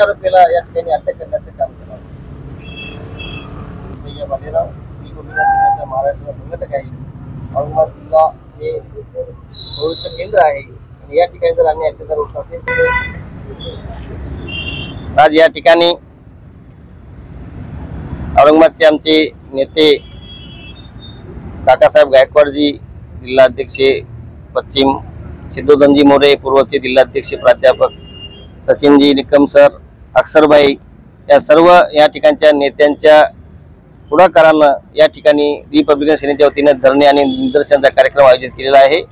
आरोपीला या ठिकाणी अटक करण्याचं काम केलं. भैया भालेराव रिपब्लिकन सेनेचा महाराष्ट्राचा संघटक आहे. औरंगाबाद जिल्हा हे भविष्य केंद्र आहे आणि या ठिकाणी जर अन्याय अत्याचार होत असेल तर आज या ठिकाणी औरंगाबादचे आमचे नेते काकासाहेब गायकवाडजी, जिल्हाध्यक्ष पश्चिम सिद्धोधनजी मोरे, पूर्वचे जिल्हाध्यक्ष प्राध्यापक सचिनजी निकम सर, अक्षरभाई, या सर्व या ठिकाणच्या नेत्यांच्या पुढाकारानं या ठिकाणी रिपब्लिकन सेनेच्या वतीने धरणे आणि निदर्शनाचा कार्यक्रम आयोजित केलेला आहे.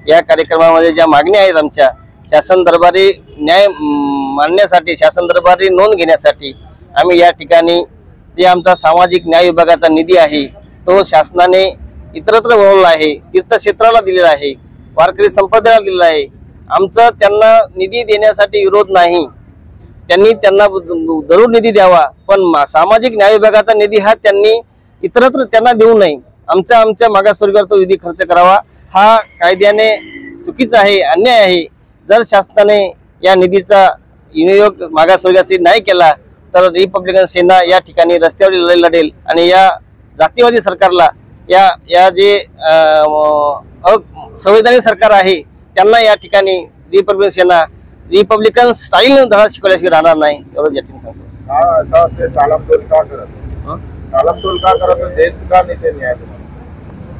या कार्यक्रमामध्ये ज्या मागण्या आहेत आमच्या शासन दरबारी न्याय मांडण्यासाठी, शासन दरबारी नोंद घेण्यासाठी आम्ही या ठिकाणी जे आमचा सामाजिक न्याय विभागाचा निधी आहे तो शासनाने इतरत्र वळवला आहे, तीर्थक्षेत्राला दिलेला आहे, वारकरी संप्रदायाला दिलेला आहे. आमचा त्यांना निधी देण्यासाठी विरोध नाही, त्यांना जरूर निधी द्यावा, पण सामाजिक न्याय विभागाचा निधी हा त्यांनी इतरत्र त्यांना देऊ नये. आमच्या मागासवर्गीयावर तो निधी खर्च करावा हा कायद्याने चुकीचा आहे, अन्याय आहे. जर शासनाने या निधीचा विनियोग मागासवर्गीयासाठी नाही केला तर रिपब्लिकन सेना या ठिकाणी रस्त्यावर लढाई लढेल आणि या जातीवादी सरकारला, या जे संवैधानिक सरकार आहे त्यांना या ठिकाणी रिपब्लिकन सेना रिपब्लिकन स्टाईल धडा शिकवल्याशिवाय राहणार नाही, एवढं या ठिकाणी सांगतो.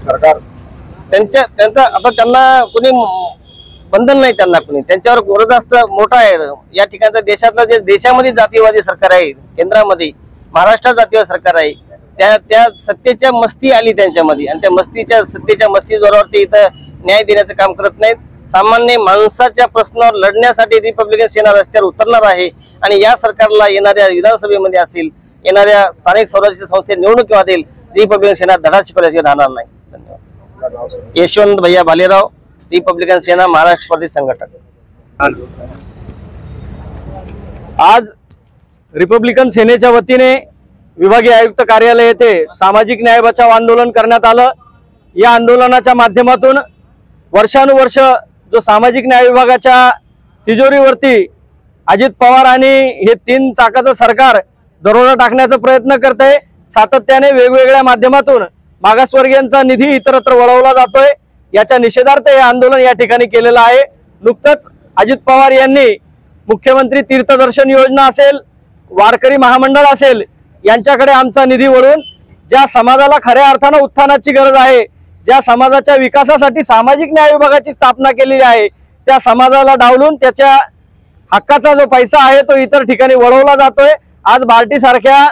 सरकार त्यांचा आता त्यांना कोणी बंधन नाही, त्यांना कोणी त्यांच्यावर गोरदास्त मोठा आहे. या ठिकाणचा देशातलं जे देशामध्ये जातीवादी सरकार आहे, केंद्रामध्ये महाराष्ट्रात जातीवादी सरकार आहे, त्या सत्तेच्या मस्ती आली त्यांच्यामध्ये आणि त्या सत्तेच्या मस्ती जोरावर ते इथं न्याय देण्याचं काम करत नाहीत. सामान्य माणसाच्या प्रश्नावर लढण्यासाठी रिपब्लिकन सेना रस्त्यावर उतरणार आहे आणि या सरकारला येणाऱ्या विधानसभेमध्ये असेल, येणाऱ्या स्थानिक स्वराज्य संस्थेत निवडणूक असेल, रिपब्लिकन सेना धडा शिकवल्याशिवाय राहणार नाही. धन्यवाद. यशवंत भैया भालेराव, रिपब्लिकन सेना महाराष्ट्र प्रदेश संघटक. आज रिपब्लिकन सेनेच्या वतीने विभागीय आयुक्त कार्यालय येथे सामाजिक न्याय बचाव आंदोलन करण्यात आलं. या आंदोलनाच्या माध्यमातून वर्षानुवर्ष जो सामाजिक न्याय विभागाच्या तिजोरीवरती अजित पवार आणि हे 3 चाकाचं सरकार दरोडा टाकण्याचा प्रयत्न करत आहे. सातत्याने वेगवेगळ्या माध्यमातून मागासवर्गीयांचा निधी इतरत्र वळवला जातोय. याच्या निषेधार्थ हे आंदोलन या ठिकाणी केलेलं आहे. नुकतंच अजित पवार यांनी मुख्यमंत्री तीर्थदर्शन योजना असेल, वारकरी महामंडळ असेल, यांच्याकडे आमचा निधी वळून ज्या समाजाला खऱ्या अर्थानं उत्थानाची गरज आहे, ज्या समाजाच्या विकासासाठी सामाजिक न्याय विभागाची स्थापना केलेली आहे, त्या समाजाला डावलून त्याच्या हक्काचा जो पैसा आहे तो इतर ठिकाणी वळवला जातोय. आज बार्टी सारख्या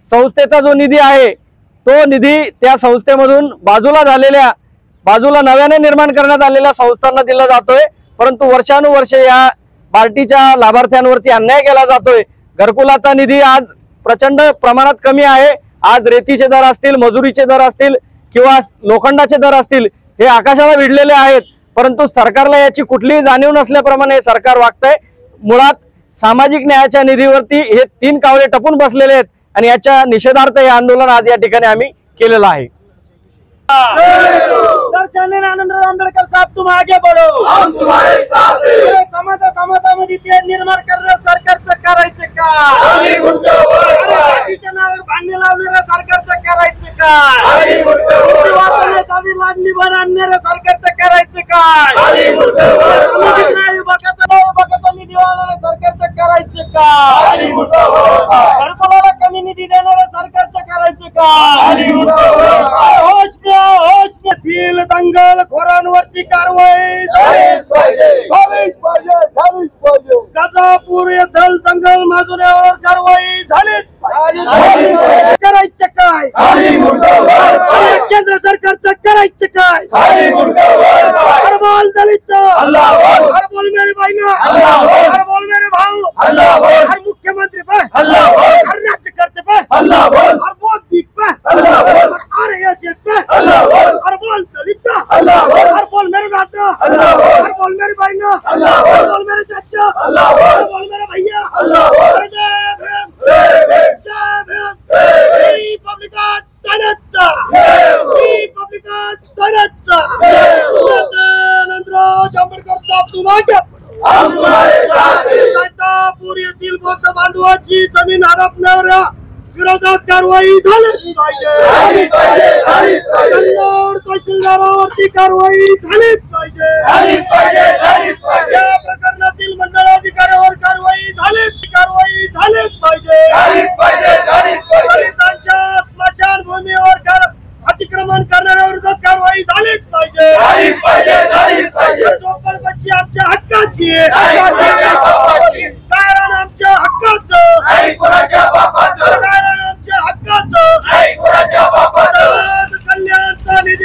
संस्थेचा जो निधी आहे तो निधी त्या संस्थेमधून बाजूला नव्याने निर्माण करण्यात आलेल्या संस्थांना दिला जातोय. परंतु वर्षानुवर्ष या बार्टीच्या लाभार्थ्यांवरती अन्याय केला जातोय. घरकुलाचा निधी आज प्रचंड प्रमाणात कमी आहे. आज रेतीचे दर असतील, मजुरीचे दर असतील किंवा लोखंडाचे दर असतील, हे आकाशाला भिडलेले आहेत. परंतु सरकारला याची कुठलीही जाणीव नसल्याप्रमाणे सरकार वागतंय. मुळात सामाजिक न्यायाच्या निधीवरती हे 3 कावळे टपून बसलेले आहेत आणि याच्या निषेधार्थ हे आंदोलन आज या ठिकाणी आम्ही केलेलं आहे. आनंदराव आंबेडकर साहब, तुम आगे बढ़ो, हम तुम्हारे साथ हैं. समाजामध्ये ते निर्माण करणार सरकारचं करायचं का? नावावर भांडणे लावणाऱ्या सरकारचं करायचं काय? लागणी बनवणाऱ्या सरकारचं करायचं काय? सामाजिक न्याय विभागाचा निधी वाढवणाऱ्या सरकारचं करायचं काय? घरकुलाला कमी निधी देणाऱ्या सरकारचं करायचं काय? होश में दंगल खोरांवरती कारवाई झालीच पाहिजे. गाजापूर येथील दंगल माजूऱ्यावर कारवाई झालीच पाहिजे. करायचं काय? केंद्र सरकारचं करायचं काय? हर बोल दलित, हर बोल मेरे बहना, हर बोल मेरे भाऊ, हर मुख्यमंत्री पे, हर राज्यकर्ते पे, हर मोदी पे, हर RSS पे, हर बोल दलित, हर बोल मेरे दादा, हर बोल मेरी बहना, हर बोल मेरे चाचा, हर बोल मेरे भैया, रिपब्लिकन सेनेचा आनंदराव आंबेडकर साहब, तुम आगे बढ़ो, हम तुम्हारे साथ हैं. पूर येथील बौद्ध बांधवाची जमीन हडपणाऱ्या विरोधात कारवाई झालीच पाहिजे. कन्नड तहसीलदारावरती कारवाई झालीच पाहिजे. या प्रकरणातील मंडळाधिकाऱ्यावर कारवाई झालीच पाहिजे. दलितांच्या स्मशानभूमीवर अतिक्रमण करणाऱ्या विरोधात कारवाई झालीच पाहिजे. झोपडपट्टी आमच्या हक्काची आहे.